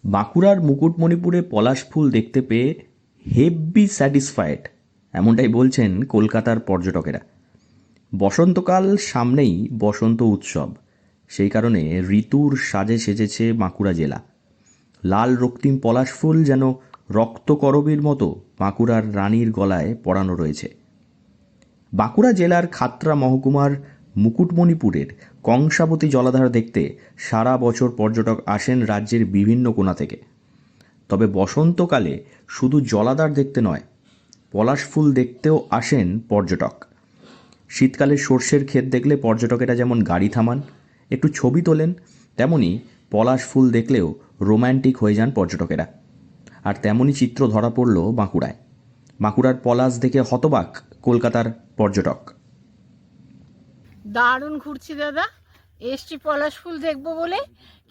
বাঁকুড়ার মুকুটমণিপুরে পলাশ ফুল দেখতে পেয়ে হেব্বি স্যাটিসফাইড, এমনটাই বলছেন কলকাতার পর্যটকেরা। বসন্তকাল সামনেই, বসন্ত উৎসব, সেই কারণে ঋতুর সাজে সেজেছে বাঁকুড়া জেলা। লাল রক্তিম পলাশ ফুল যেন রক্তকরবীর মতো বাঁকুড়ার রানীর গলায় পরানো রয়েছে। বাঁকুড়া জেলার খাতড়া মহকুমার মুকুটমণিপুরের কংসাবতী জলাধার দেখতে সারা বছর পর্যটক আসেন রাজ্যের বিভিন্ন কোণা থেকে। তবে বসন্তকালে শুধু জলাধার দেখতে নয়, পলাশ ফুল দেখতেও আসেন পর্যটক। শীতকালে সর্ষের ক্ষেত দেখলে পর্যটকেরা যেমন গাড়ি থামান, একটু ছবি তোলেন, তেমনি পলাশ ফুল দেখলেও রোম্যান্টিক হয়ে যান পর্যটকেরা। আর তেমনই চিত্র ধরা পড়ল বাঁকুড়ায়। বাঁকুড়ার পলাশ দেখে হতবাক কলকাতার পর্যটক। দারুণ ঘুরছি দাদা, এসছি পলাশ ফুল দেখবো বলে,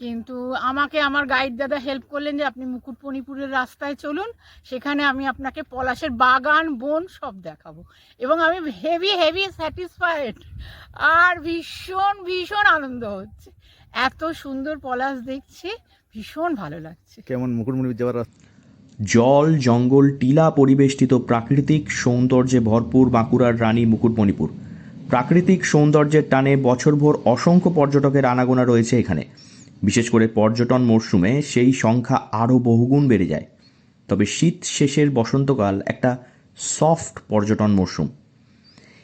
কিন্তু আমাকে আমার গাইড দাদা হেল্প করলেন যে আপনি মুকুটমণিপুরের রাস্তায় চলুন, সেখানে আমি আপনাকে পলাশের বাগান বন সব দেখাবো। এবং আমি হেভি হেভি স্যাটিসফাইড আর ভীষণ ভীষণ আনন্দ হচ্ছে। এত সুন্দর পলাশ দেখছি, ভীষণ ভালো লাগছে। কেমন মুকুটমণিপুর যাওয়ার রাস্তা? জল, জঙ্গল, টিলা পরিবেষ্টিত প্রাকৃতিক সৌন্দর্যে ভরপুর বাঁকুড়ার রানী মুকুটমণিপুর। প্রাকৃতিক সৌন্দর্যের টানে বছরভর অসংখ্য পর্যটকের আনাগোনা রয়েছে এখানে। বিশেষ করে পর্যটন মরশুমে সেই সংখ্যা আরও বহুগুণ বেড়ে যায়। তবে শীত শেষের বসন্তকাল একটা সফট পর্যটন মরশুম।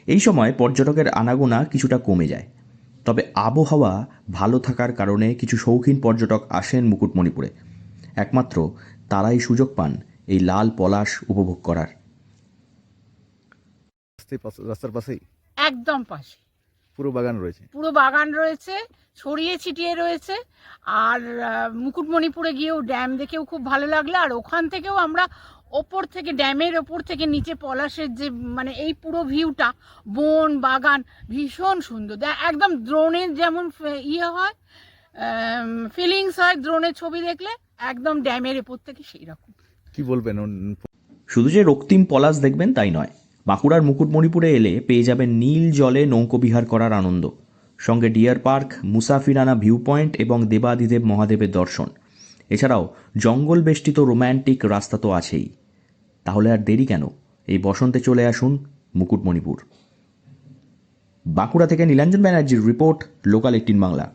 এই সময় পর্যটকের আনাগোনা কিছুটা কমে যায়। তবে আবহাওয়া ভালো থাকার কারণে কিছু শৌখিন পর্যটক আসেন মুকুটমণিপুরে। একমাত্র তারাই সুযোগ পান এই লাল পলাশ উপভোগ করার। রাস্তার পাশেই একদম পাশে পুরো বাগান রয়েছে। পুরো বাগান রয়েছে, ছড়িয়ে ছিটিয়ে রয়েছে। আর মুকুটমণিপুরে গিয়েও ড্যাম দেখেও খুব ভালো লাগলো। আর ওখান থেকেও আমরা ওপর থেকে, ড্যামের ওপর থেকে নিচে পলাশের যে মানে এই পুরো ভিউটা, বন বাগান ভীষণ সুন্দর। একদম ড্রোনের যেমন ইয়ে হয়, ফিলিংস হয় ড্রোনের ছবি দেখলে, একদম ড্যামের ওপর থেকে সেই রকম। কি বলবেন? শুধু যে রক্তিম পলাশ দেখবেন তাই নয়, বাঁকুড়ার মুকুটমণিপুরে এলে পেয়ে যাবেন নীল জলে নৌকোবিহার করার আনন্দ, সঙ্গে deer park, Musafirana view point এবং দেবাদিদেব মহাদেবের দর্শন। এছাড়াও জঙ্গল বেষ্টিত রোম্যান্টিক রাস্তা তো আছেই। তাহলে আর দেরি কেন, এই বসন্তে চলে আসুন মুকুটমণিপুর। বাঁকুড়া থেকে নীলাঞ্জন ব্যানার্জির রিপোর্ট, লোকাল 18 বাংলা।